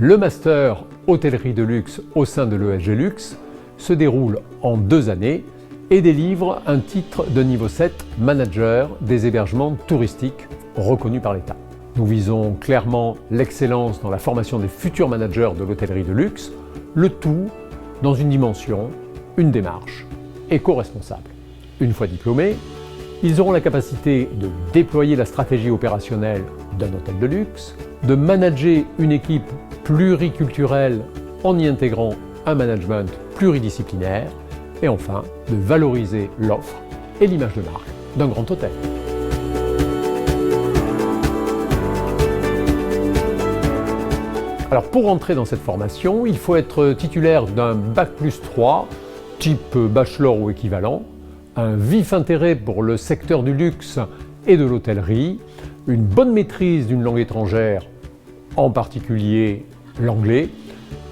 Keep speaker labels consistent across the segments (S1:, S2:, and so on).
S1: Le master hôtellerie de luxe au sein de l'ESG Luxe se déroule en 2 années et délivre un titre de niveau 7 manager des hébergements touristiques reconnu par l'État. Nous visons clairement l'excellence dans la formation des futurs managers de l'hôtellerie de luxe, le tout dans une dimension, une démarche éco-responsable. Une fois diplômés, ils auront la capacité de déployer la stratégie opérationnelle d'un hôtel de luxe, de manager une équipe pluriculturelle en y intégrant un management pluridisciplinaire et enfin de valoriser l'offre et l'image de marque d'un grand hôtel. Alors pour entrer dans cette formation, il faut être titulaire d'un Bac+3, type bachelor ou équivalent, un vif intérêt pour le secteur du luxe et de l'hôtellerie, une bonne maîtrise d'une langue étrangère, en particulier l'anglais,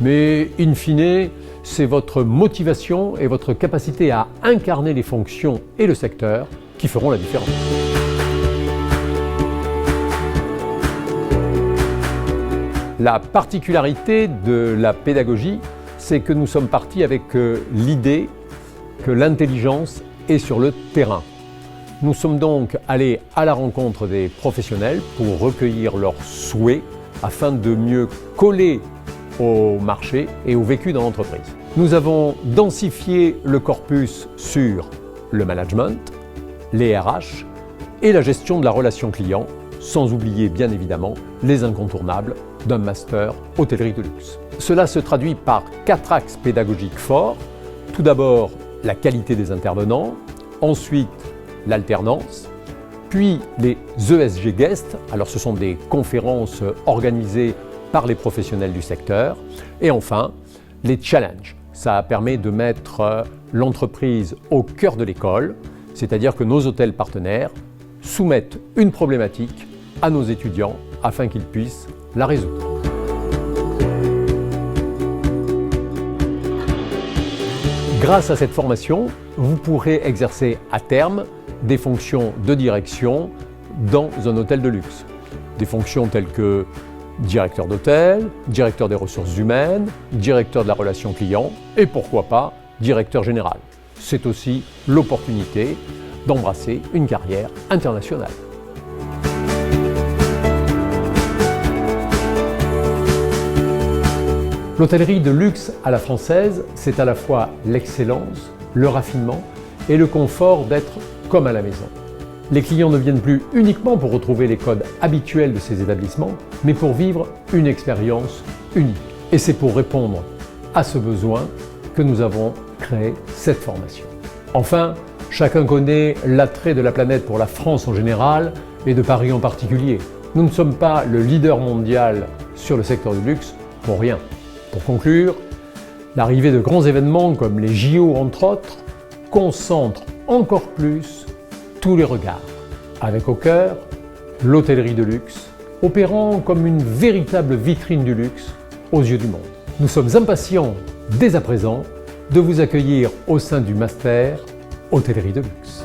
S1: mais in fine, c'est votre motivation et votre capacité à incarner les fonctions et le secteur qui feront la différence. La particularité de la pédagogie, c'est que nous sommes partis avec l'idée que l'intelligence est sur le terrain. Nous sommes donc allés à la rencontre des professionnels pour recueillir leurs souhaits afin de mieux coller au marché et au vécu dans l'entreprise. Nous avons densifié le corpus sur le management, les RH et la gestion de la relation client, sans oublier bien évidemment les incontournables d'un master hôtellerie de luxe. Cela se traduit par 4 axes pédagogiques forts. Tout d'abord, la qualité des intervenants, ensuite l'alternance, puis les ESG Guests. Alors ce sont des conférences organisées par les professionnels du secteur. Et enfin, les challenges. Ça permet de mettre l'entreprise au cœur de l'école, c'est-à-dire que nos hôtels partenaires soumettent une problématique à nos étudiants afin qu'ils puissent la résoudre. Grâce à cette formation, vous pourrez exercer à terme des fonctions de direction dans un hôtel de luxe. Des fonctions telles que directeur d'hôtel, directeur des ressources humaines, directeur de la relation client et pourquoi pas directeur général. C'est aussi l'opportunité d'embrasser une carrière internationale. L'hôtellerie de luxe à la française, c'est à la fois l'excellence, le raffinement et le confort d'être comme à la maison. Les clients ne viennent plus uniquement pour retrouver les codes habituels de ces établissements, mais pour vivre une expérience unique. Et c'est pour répondre à ce besoin que nous avons créé cette formation. Enfin, chacun connaît l'attrait de la planète pour la France en général et de Paris en particulier. Nous ne sommes pas le leader mondial sur le secteur du luxe pour rien. Pour conclure, l'arrivée de grands événements comme les JO entre autres concentre encore plus tous les regards, avec au cœur l'hôtellerie de luxe, opérant comme une véritable vitrine du luxe aux yeux du monde. Nous sommes impatients dès à présent de vous accueillir au sein du Master Hôtellerie de luxe.